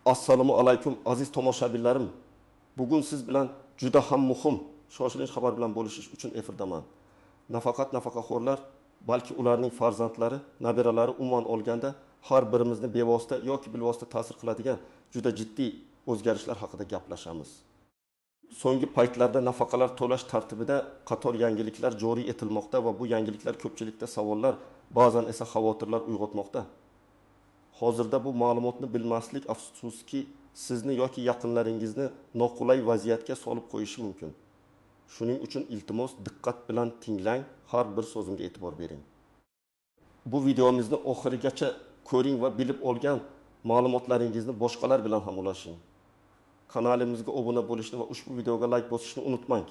Assalomu alaykum aziz tomoshabinlarim. Bugun siz bilan juda ham muhim, shoshilinch xabar bilan bo'lishish uchun efirdaman. Nafaqat nafaqaxo'rlar, balki ularning farzandlari, nabiralari umuman olganda har birimizni bevosita yoki bilvosita ta'sir qiladigan juda jiddiy o'zgarishlar haqida gaplashamiz. So'nggi paytlarda nafaqalar to'lash tartibida qator yangiliklar joriy etilmoqda va bu yangiliklar ko'pchilikda savollar, ba'zan esa xavotirlar uyg'otmoqda. Hozirda bu ma'lumotni bilmaslik afsuski sizni yoki yaqinlaringizni noqulay vaziyatga solib qo'yishi mumkin. Shuning uchun iltimos diqqat bilan tinglang, har bir so'zimga e'tibor bering. Bu videomizni oxirigacha ko'ring va bilib olgan ma'lumotlaringizni boshqalar bilan ham ulashing. Kanalimizga obuna bo'lishni va ushbu videoga like bosishni unutmang.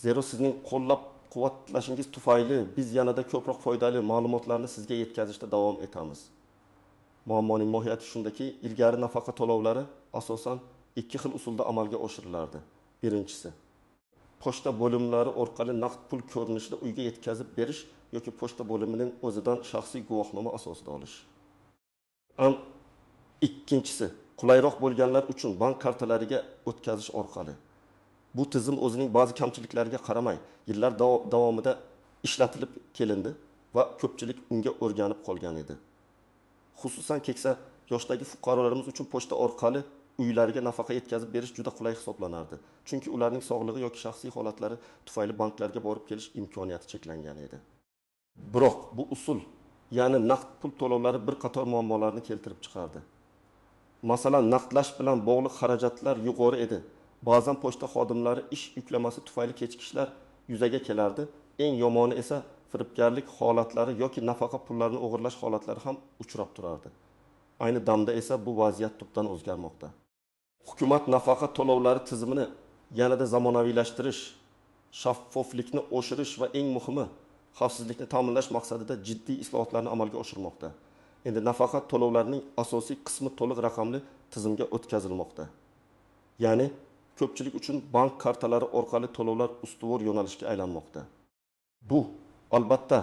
Zero sizning qo'llab-quvvatlashingiz tufayli biz yanada ko'proq foydali ma'lumotlarni sizga yetkazishda davom etamiz. Muammoning mohiyati shundaki, ilgari nafaqa to'lovlari asosan ikki xil usulda amalga oshirilardi. Birinchisi, pochta bo'limlari orqali naqd pul ko'rinishida uyga yetkazib berish yoki pochta bo'limining o'zidan shaxsiy guvohnoma asosida olish. Ikkinchisi, qulayroq bo'lganlar uchun bank kartalariga o'tkazish orqali. Bu tizim o'zining ba'zi kamchiliklariga qaramay, yillar davomida ishlatilib kelindi va ko'pchilik unga o'rganib qolgan edi. Xususan keksa yoshdagi fuqarolarimiz uchun pochta orqali uylariga nafaqa yetkazib berish juda qulay hisoblanardi. Chunki ularning sog'lig'i yoki shaxsiy holatlari tufayli banklarga borib kelish imkoniyati cheklangan edi. Biroq bu usul, ya'ni naqd pul to'lovlari bir qator muammolarni keltirib chiqardi. Masalan, naqdlash bilan bog'liq xarajatlar yuqori edi. Ba'zan pochta xodimlari ish yuklamasi tufayli kechikishlar yuzaga kelardi. Eng yomoni esa firibgarlik holatlari yoki nafaqa pullarini o'g'irlash holatlari ham uchrab turardi. Ayni damda esa bu vaziyat tubdan o'zgarmoqda. Hukumat nafaqa to'lovlari tizimini yanada zamonaviylashtirish, shaffoflikni oshirish va eng muhimi, xavfsizlikni ta'minlash maqsadida jiddiy islohotlarni amalga oshirmoqda. Endi nafaqa to'lovlarining asosiy qismi to'liq raqamli tizimga o'tkazilmoqda. Ya'ni ko'pchilik uchun bank kartalari orqali to'lovlar ustuvor yo'nalishga aylanmoqda. Bu albatta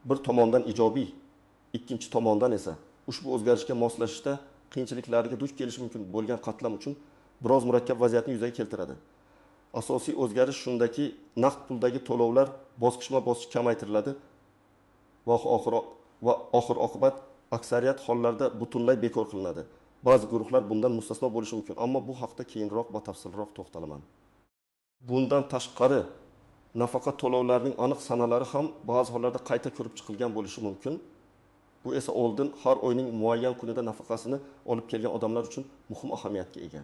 bir tomondan ijobiy, ikkinchi tomondan esa ushbu o'zgarishga moslashishda qiyinchiliklarga duch kelish mumkin bo'lgan qatlam uchun biroz murakkab vaziyatni yuzaga keltiradi. Asosiy o'zgarish shundaki, naqd puldagi to'lovlar bosqichma-bosqich kamaytiriladi va oxir oqibat aksariyat hollarda butunlay bekor qilinadi. Ba'zi guruhlar bundan mustasno bo'lishi mumkin, ammo bu haqda keyinroq batafsilroq to'xtalaman. Bundan tashqari, nafaqa to'lovlarining aniq sanalari ham ba'zi hollarda qayta ko'rib chiqilgan bo'lishi mumkin. Bu esa oldin har oyning muayyan kunida nafaqasini olib kelgan odamlar uchun muhim ahamiyatga ega.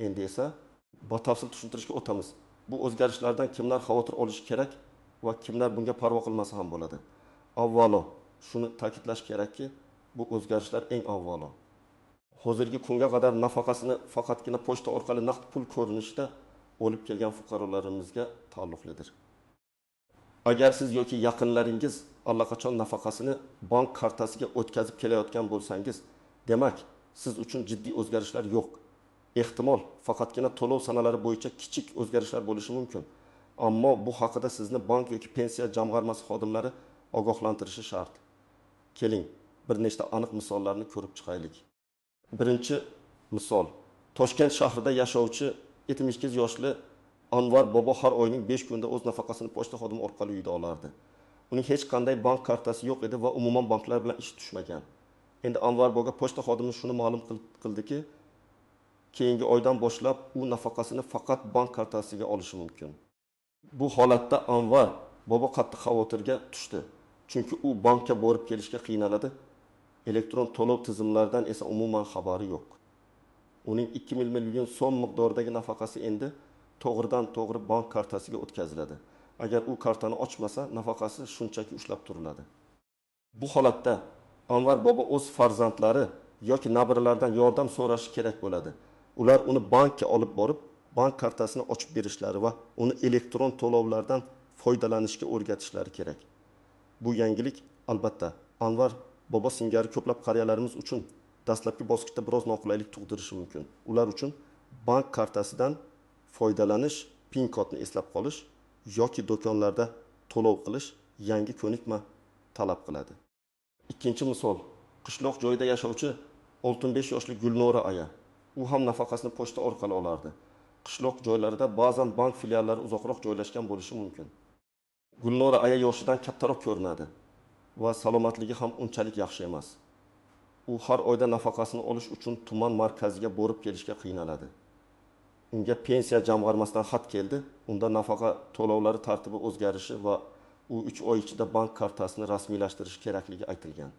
Endi esa batafsil tushuntirishga o'tamiz. Bu o'zgarishlardan kimlar xavotir olishi kerak va kimlar bunga parvo qilmasa ham bo'ladi. Avvalo, shuni ta'kidlash kerakki, bu o'zgarishlar eng avvalo hozirgi kunga qadar nafaqasini faqatgina pochta orqali naqd pul ko'rinishida olib kelgan fuqarolarimizga taalluqlidir. Agar siz yoki yaqinlaringiz allaqachon nafaqasini bank kartasiga o'tkazib kelayotgan bo'lsangiz, demak, siz uchun jiddiy o'zgarishlar yo'q. Ehtimol faqatgina to'lov sanalari bo'yicha kichik o'zgarishlar bo'lishi mumkin. Ammo bu haqida sizni bank yoki pensiya jamg'armasi xodimlari ogohlantirishi shart. Keling, bir nechta aniq misollarni ko'rib chiqaylik. Birinchi misol. Toshkent shahrida yashovchi 72 yoshli Anvar bobo har oyning 5 kunda o'z nafaqasini pochta xodimi orqali uyda olardi. Uning hech qanday bank kartasi yo'q edi va umuman banklar bilan ish tushmagan. Endi Anvar bobo pochta xodimi shuni ma'lum qildiki, keyingi oydan boshlab u nafaqasini faqat bank kartasiga olishi mumkin. Bu holatda Anvar bobo qattiq xavotirga tushdi. Chunki u bankka borib kelishga qiynaladi. Elektron to'lov tizimlaridan esa umuman xabari yo'q. Uning 2 million so'm miqdoridagi nafaqasi endi to'g'ridan-to'g'ri bank kartasiga o'tkaziladi. Agar u kartani ochmasa, nafaqasi shunchaki ushlab turiladi. Bu holatda Anvar bobo o'z farzandlari yoki nabiralaridan yordam so'rashi kerak bo'ladi. Ular uni bankka olib borib, bank kartasini ochib berishlari va uni elektron to'lovlardan foydalanishga o'rgatishlari kerak. Bu yangilik albatta Anvar bobo singari ko'plab qariyalarimiz uchun dastlabki bosqichda biroz noqulaylik tug'dirishi mumkin. Ular uchun bank kartasidan foydalanish, PIN kodni eslab qolish yoki do'konlarda to'lov qilish yangi ko'nikma talab qiladi. Ikkinchi misol, qishloq joyda yashovchi 65 yoshli Gulnora aya u ham nafaqasini pochta orqali olardi. Qishloq joylarida ba'zan bank filiallari uzoqroq joylashgan bo'lishi mumkin. Gulnora aya yoshidan kattaroq ko'rinadi va salomatligi ham unchalik yaxshi emas. U har oyda nafaqasini olish uchun tuman markaziga borib kelishga qiynaladi. Unga pensiya jamg'armasidan xat keldi. Unda nafaqa to'lovlari tartibi o'zgarishi va u 3 oy ichida bank kartasini rasmiylashtirish kerakligi aytilgan.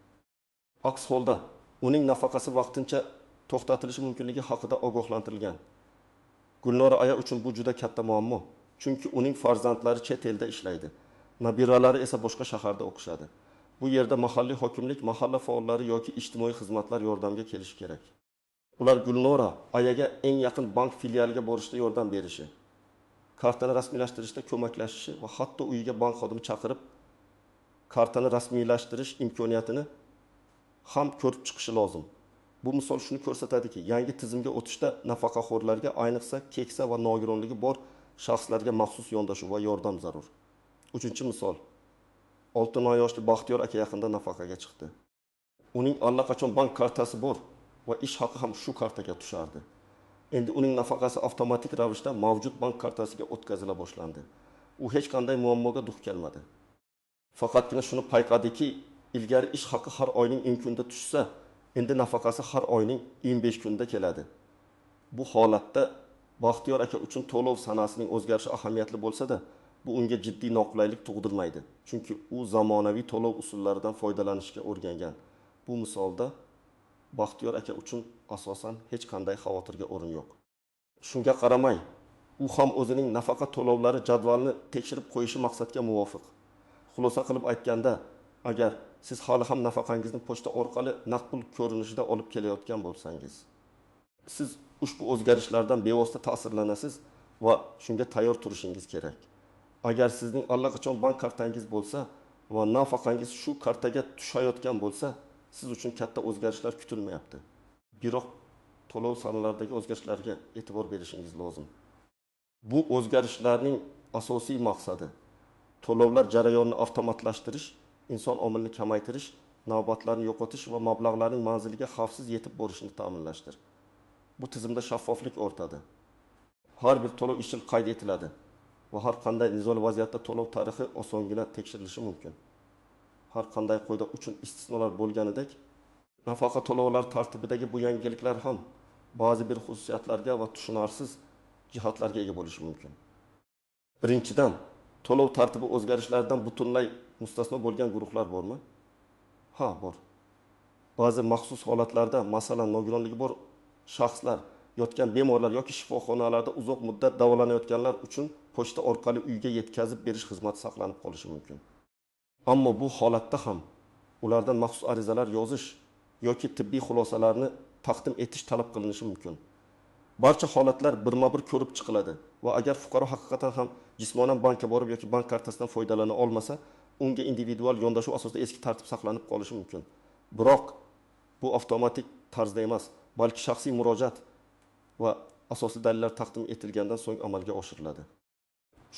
Aks holda uning nafaqasi vaqtincha to'xtatilishi mumkinligi haqida ogohlantirilgan. Gulnora aya uchun bu juda katta muammo, chunki uning farzandlari chet elda ishlaydi. Nabiralari esa boshqa shaharda o'qishadi. Bu yerda mahalliy hokimlik, mahalla faollari yoki ijtimoiy xizmatlar yordamga kelishi kerak. Ular Gulnora ayaga eng yaqin bank filialiga borishda yordam berishi, kartani rasmiylashtirishda ko'maklashishi va hatto uyiga bank xodimi chaqirib, kartani rasmiylashtirish imkoniyatini ham ko'rib chiqishi lozim. Bu misol shuni ko'rsatadiki, yangi tizimga o'tishda nafaqaxo'rlarga, ayniqsa keksa va nogironligi bor shaxslarga maxsus yondashuv va yordam zarur. 3-misol. 6 yoshli Baxtiyor aka yaqinda nafaqaga chiqdi. Uning allaqachon bank kartasi bor va ish haqi ham shu kartaga tushardi. Endi uning nafaqasi avtomatik ravishda mavjud bank kartasiga o'tkazila boshlandi. U hech qanday muammoga duch kelmadi. Faqatgina shuni payqadiki, ilgari ish haqi har oyning 10 kunda tushsa, endi nafaqasi har oyning 25 kunda keladi. Bu holatda Baxtiyor aka uchun to'lov sanasining o'zgarishi ahamiyatli bo'lsa-da, bu unga jiddiy noqulaylik tug'dirmaydi. Chunki u zamonaviy to'lov usullaridan foydalanishga o'rgangan. Bu misolda Baxtiyor aka uchun asosan hech qanday xavotirga o'rin yo'q. Shunga qaramay, u ham o'zining nafaqa to'lovlari jadvalini tekshirib qo'yishi maqsadga muvofiq. Xulosa qilib aytganda, agar siz hali ham nafaqangizni pochta orqali naqd pul ko'rinishida olib kelayotgan bo'lsangiz, siz ushbu o'zgarishlardan bevosita ta'sirlanasiz va shunga tayyor turishingiz kerak. Agar sizning allaqachon bank kartangiz bo'lsa va nafaqangiz shu kartaga tushayotgan bo'lsa, siz uchun katta o'zgarishlar kutilmayapti. Biroq to'lov sanalaridagi o'zgarishlarga e'tibor berishingiz lozim. Bu o'zgarishlarning asosiy maqsadi to'lovlar jarayonini avtomatlashtirish, inson omilini kamaytirish, navbatlarni yo'qotish va mablag'larning manziliga xavfsiz yetib borishini ta'minlashdir. Bu tizimda shaffoflik o'rtadi. Har bir to'lov ishil qayd etiladi va har qanday nizoli vaziyatda to'lov tarixi osongina tekshirilishi mumkin. Har qanday qo'yda uchun istisnolar bo'lganidek, nafaqa to'lovlar tartibidagi bu yangiliklar ham ba'zi bir xususiyatlarga va tushunarsiz jihatlarga ega bo'lishi mumkin. Birinchidan, to'lov tartibi o'zgarishlaridan butunlay mustasno bo'lgan guruhlar bormi? Ha, bor. Ba'zi maxsus holatlarda, masalan, nogironligi bor shaxslar, yotgan bemorlar yoki shifoxonalarda uzoq muddat davolanayotganlar uchun pochta orqali uyga yetkazib berish xizmati saqlanib qolishi mumkin. Ammo bu holatda ham ulardan maxsus arizalar yozish yoki tibbiy xulosalarni taqdim etish talab qilinishi mumkin. Barcha holatlar birma-bir ko'rib chiqiladi va agar fuqaro haqiqatan ham jismonan bankka borib yoki bank kartasidan foydalana olmasa, unga individual yondashuv asosida eski tartib saqlanib qolishi mumkin. Biroq bu avtomatik tarzda emas, balki shaxsiy murojaat va asosiy dalillar taqdim etilgandan so'ng amalga oshiriladi.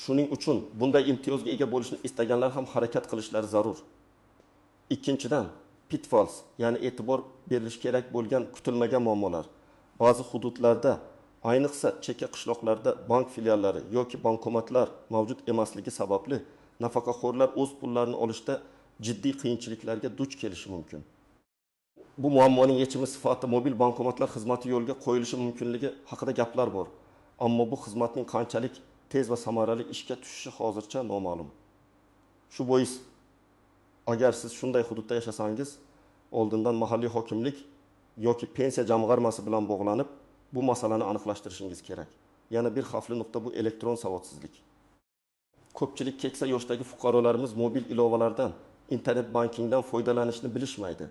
Shuning uchun bunday imtiyozga ega bo'lishni istaganlar ham harakat qilishlari zarur. Ikkinchidan, pitfalls, ya'ni e'tibor berilish kerak bo'lgan kutilmagan muammolar. Ba'zi hududlarda, ayniqsa chekka qishloqlarda bank filiallari yoki bankomatlar mavjud emasligi sababli nafaqaxo'rlar o'z pullarini olishda jiddiy qiyinchiliklarga duch kelishi mumkin. Bu muammoning yechimi sifatida mobil bankomatlar xizmati yo'lga qo'yilishi mumkinligi haqida gaplar bor. Ammo bu xizmatning qanchalik tez va samarali ishga tushishi hozircha noma'lum. Shu bois, agar siz shunday hududda yashasangiz, oldindan mahalliy hokimlik yoki pensiya jamg'armasi bilan bog'lanib, bu masalani aniqlashtirishingiz kerak. Yana bir xavfli nuqta bu elektron savodsizlik. Ko'pchilik keksa yoshdagi fuqarolarimiz mobil ilovalardan, internet bankingdan foydalanishni bilishmaydi.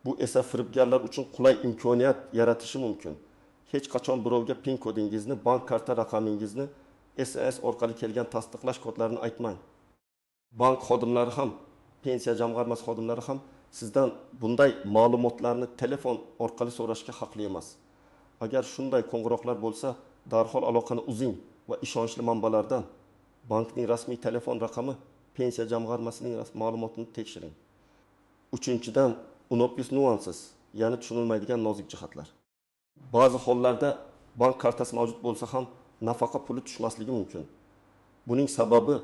Bu esa firibgarlar uchun qulay imkoniyat yaratishi mumkin. Hech qachon birovga PIN kodingizni, bank karta raqamingizni, SMS orqali kelgan tasdiqlash kodlarini aytmang. Bank xodimlari ham, pensiya jamg'armasi xodimlari ham sizdan bunday ma'lumotlarni telefon orqali so'rashga haqli emas. Agar shunday qo'ng'iroqlar bo'lsa, darhol aloqani uzing va ishonchli manbalardan bankning rasmiy telefon raqami, pensiya jamg'armasining ma'lumotini tekshiring. Uchinchidan, unobvious nuances, ya'ni tushunilmaydigan nozik jihatlar. Ba'zi hollarda bank kartasi mavjud bo'lsa ham nafaqa puli tushmasligi mumkin. Buning sababi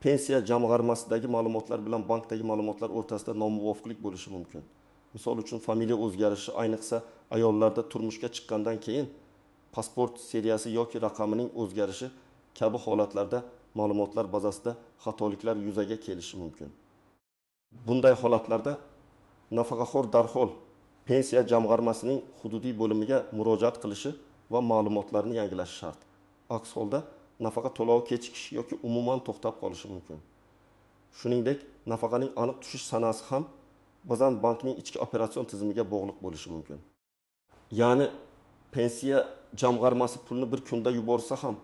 pensiya jamg'armasidagi ma'lumotlar bilan bankdagi ma'lumotlar o'rtasida nomuvofiqlik bo'lishi mumkin. Misol uchun familiya o'zgarishi, ayniqsa ayollarda turmushga chiqqandan keyin pasport seriyasi yoki raqamining o'zgarishi kabi holatlarda ma'lumotlar bazasida xatoliklar yuzaga kelishi mumkin. Bunday holatlarda nafaqaxo'r darhol pensiya jamg'armasining hududiy bo'limiga murojaat qilishi va ma'lumotlarni yangilashi shart. Aks holda nafaqa to'lovi kechikish yoki umuman to'xtab qolishi mumkin. Shuningdek, nafaqaning aniq tushish sanasi ham ba'zan bankning ichki operatsion tizimiga bog'liq bo'lishi mumkin. Ya'ni pensiya jamg'armasi pulni bir kunda yuborsa ham,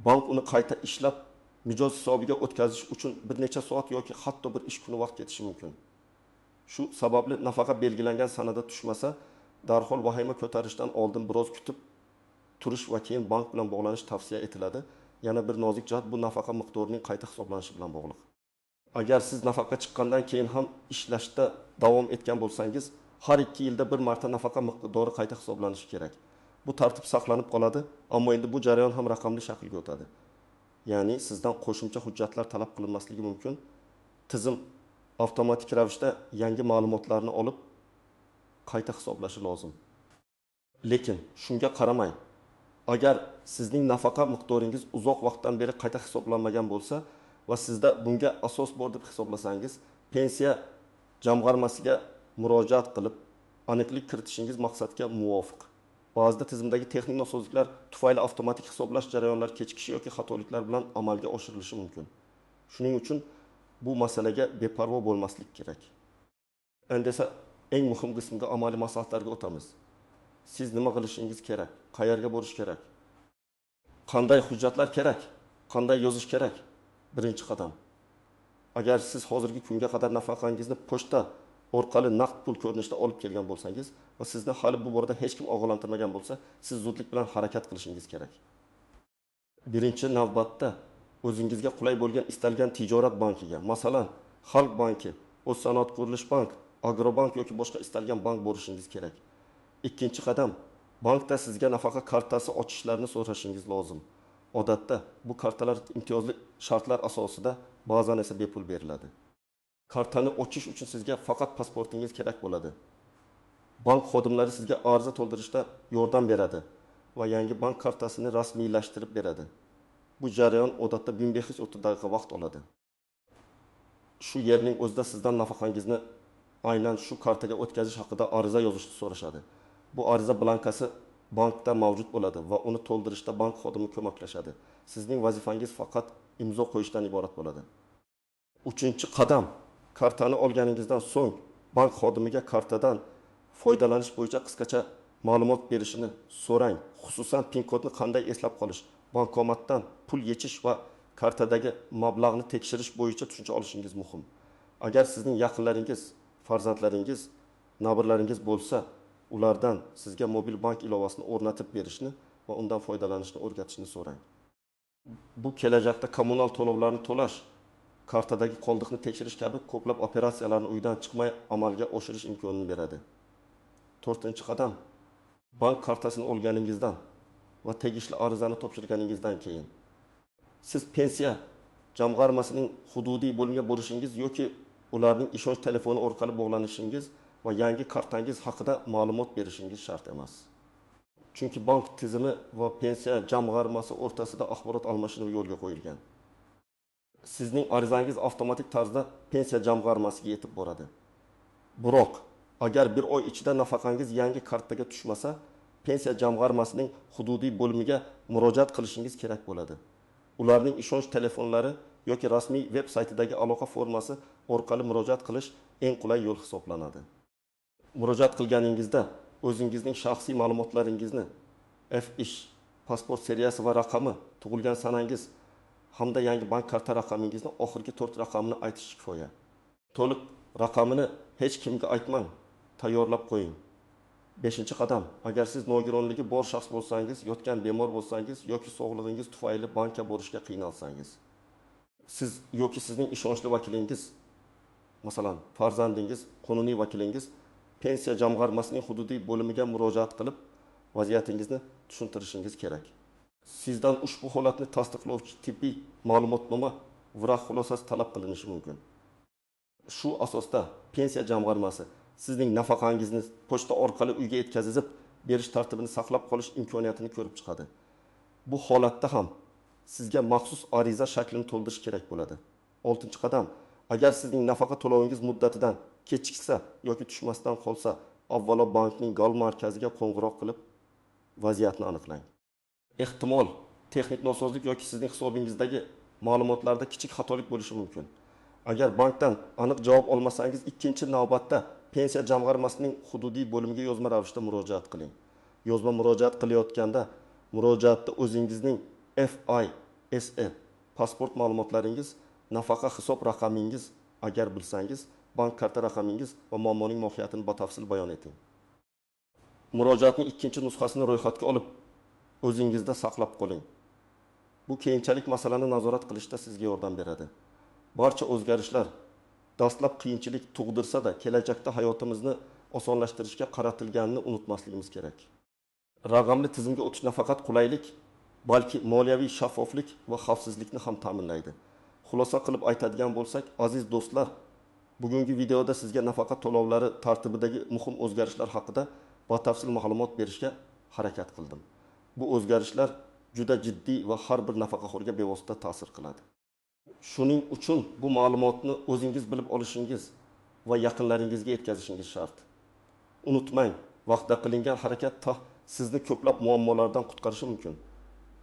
bank uni qayta ishlab mijoz hisobiga o'tkazish uchun bir necha soat yoki hatto bir ish kuni vaqt ketishi mumkin. Shu sababli nafaqa belgilangan sanada tushmasa, darhol vahima ko'tarishdan oldin biroz kutib turish va keyin bank bilan bog'lanish tavsiya etiladi. Yana bir nozik jihat bu nafaqa miqdorining qayta hisoblanishi bilan bog'liq. Agar siz nafaqa chiqqandan keyin ham ishlashda davom etgan bo'lsangiz, har 2 yilda bir marta nafaqa miqdori qayta hisoblanishi kerak. Bu tartib saqlanib qoladi, ammo endi bu jarayon ham raqamli shaklga o'tadi. Ya'ni sizdan qo'shimcha hujjatlar talab qilinmasligi mumkin. Tizim avtomatik ravishda yangi ma'lumotlarni olib qayta hisoblashi lozim. Lekin shunga qaramay, agar sizning nafaqa miqdoringiz uzoq vaqtdan beri qayta hisoblanmagan bo'lsa va sizda bunga asos bor deb hisoblasangiz, pensiya jamg'armasiga murojaat qilib, aniqlik kiritishingiz maqsadga muvofiq. Ba'zida tizimdagi texnik nosozliklar tufayli avtomatik hisoblash jarayonlari kechikishi yoki xatoliklar bilan amalga oshirilishi mumkin. Shuning uchun bu masalaga beparvo bo'lmaslik kerak. Endi esa eng muhim qismga amaliy maslahatlarga o'tamiz. Siz nima qilishingiz kerak? Qayerga borish kerak? Qanday hujjatlar kerak? Qanday yozish kerak? Birinchi qadam. Agar siz hozirgi kunga qadar nafaqangizni pochta orqali naqd pul ko'rinishida olib kelgan bo'lsangiz va sizni hali bu borada hech kim ogohlantirmagan bo'lsa, siz zudlik bilan harakat qilishingiz kerak. Birinchi navbatda o'zingizga qulay bo'lgan istalgan tijorat bankiga, masalan, Xalq banki, O'zsanoat qurilish bank, Agrobank yoki boshqa istalgan bank borishingiz kerak. Ikkinchi qadam, bankda sizga nafaqa kartasi ochishlarini so'rashingiz lozim. Odatda bu kartalar imtiyozli shartlar asosida, ba'zan esa bepul beriladi. Kartani ochish uchun sizga faqat pasportingiz kerak bo'ladi. Bank xodimlari sizga ariza to'ldirishda yordam beradi va yangi bank kartasini rasmiylashtirib beradi. Bu jarayon odatda 1530 daqiqa vaqt oladi. Shu yerning o'zida sizdan nafaqangizni aynan shu kartaga o'tkazish haqida ariza yozishni so'rashadi. Bu ariza blankasi bankda mavjud bo'ladi va uni to'ldirishda bank xodimi ko'maklashadi. Sizning vazifangiz faqat imzo qo'yishdan iborat bo'ladi. Uchinchi qadam, kartani olganingizdan so'ng bank xodimiga kartadan foydalanish bo'yicha qisqacha ma'lumot berishini so'rang. Xususan PIN kodni qanday eslab qolish, bankomatdan pul yechish va kartadagi mablag'ni tekshirish bo'yicha tushuncha olishingiz muhim. Agar sizning yaqinlaringiz, farzandlaringiz, nabirlaringiz bo'lsa, ulardan sizga mobil bank ilovasini o'rnatib berishni va undan foydalanishni o'rgatishni so'rang. Bu kelajakda kommunal to'lovlarni to'lash, kartadagi qoldiqni tekshirish kabi ko'plab operatsiyalarni uydan chiqmay amalga oshirish imkonini beradi. To'rtinchi qadam, bank kartasini olganingizdan va tegishli arizani topshirganingizdan keyin siz pensiya jamg'armasining hududiy bo'limiga borishingiz yoki ularning ishonch telefoni orqali bog'lanishingiz va yangi kartangiz haqida ma'lumot berishingiz shart emas. Chunki bank tizimi va pensiya jamg'armasi o'rtasida axborot almashinuvi yo'lga qo'yilgan. Sizning arizangiz avtomatik tarzda pensiya jamg'armasiga yetib boradi. Biroq, agar bir oy ichida nafaqangiz yangi kartaga tushmasa, pensiya jamg'armasining hududiy bo'limiga murojaat qilishingiz kerak bo'ladi. Ularning ishonch telefonlari yoki rasmiy veb saytidagi aloqa formasi orqali murojaat qilish eng qulay yo'l hisoblanadi. Murojaat qilganingizda o'zingizning shaxsiy ma'lumotlaringizni, F-ish, pasport seriyasi va raqami, tug'ilgan sanangiz hamda yangi bank karta raqamingizni oxirgi 4 raqamini aytish kifoya. To'liq raqamini hech kimga aytmang, tayyorlab qo'ying. 5-qadam, agar siz nogironligi bor shaxs bo'lsangiz, yotgan bemor bo'lsangiz yoki sog'lig'ingiz tufayli bankka borishga qiynalsangiz, siz yoki sizning ishonchli vakilingiz, masalan, farzandingiz, qonuniy vakilingiz pensiya jamg'armasining hududiy bo'limiga murojaat qilib, vaziyatingizni tushuntirishingiz kerak. Sizdan ushbu holatni tasdiqlovchi tibbiy ma'lumotnoma vraq xulosasi talab qilinishi mumkin. Shu asosda pensiya jamg'armasi sizning nafaqangizni pochta orqali uyga yetkazib berish tartibini saqlab qolish imkoniyatini ko'rib chiqadi. Bu holatda ham sizga maxsus ariza shaklini to'ldirish kerak bo'ladi. 6-qadam, agar sizning nafaqa to'lovingiz muddatidan kechiksa yoki tushmasdan qolsa, avvalo bankning gal markaziga qo'ng'iroq qilib vaziyatni aniqlang. Ehtimol texnik nosozlik yoki sizning hisobingizdagi ma'lumotlarda kichik xatolik bo'lishi mumkin. Agar bankdan aniq javob olmasangiz, ikkinchi navbatda pensiya jamg'armasining hududiy bo'limiga yozma ravishda murojaat qiling. Yozma murojaat qilayotganda murojaatda o'zingizning FISE pasport ma'lumotlaringiz, nafaqa hisob raqamingiz, agar bilsangiz, bank karta raqamingiz va muammoning mohiyatini batafsil bayon eting. Murojaatning ikkinchi nusxasini ro'yxatga olib, o'zingizda saqlab qoling. Bu keyinchalik masalani nazorat qilishda sizga yordam beradi. Barcha o'zgarishlar dastlab qiyinchilik tug'dirsa-da, kelajakda hayotimizni osonlashtirishga qaratilganini unutmasligimiz kerak. Raqamli tizimga o'tish nafaqat qulaylik, balki moliyaviy shaffoflik va xavfsizlikni ham ta'minlaydi. Xulosa qilib aytadigan bo'lsak, aziz do'stlar, bugungi videoda sizga nafaqa to'lovlari tartibidagi muhim o'zgarishlar haqida batafsil ma'lumot berishga harakat qildim. Bu o'zgarishlar juda jiddiy va har bir nafaqaxo'rga bevosita ta'sir qiladi. Shuning uchun bu ma'lumotni o'zingiz bilib olishingiz va yaqinlaringizga yetkazishingiz shart. Unutmang, vaqtda qilingan harakat sizni ko'plab muammolardan qutqarishi mumkin.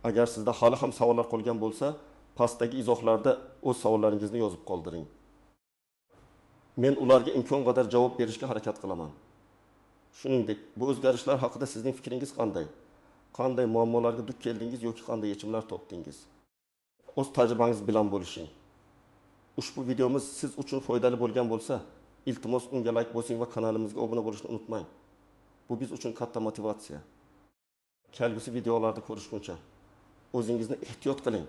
Agar sizda hali ham savollar qolgan bo'lsa, pastdagi izohlarda o'z savollaringizni yozib qoldiring. Men ularga imkon qadar javob berishga harakat qilaman. Shuningdek, bu o'zgarishlar haqida sizning fikringiz qanday? Qanday muammolarga duch keldingiz yoki qanday yechimlar topdingiz? O'z tajribangiz bilan bo'lishing. Ushbu videomiz siz uchun foydali bo'lgan bo'lsa, iltimos unga like bosing va kanalimizga obuna bo'lishni unutmang. Bu biz uchun katta motivatsiya. Kelgusi videolarda ko'rishguncha o'zingizni ehtiyot qiling.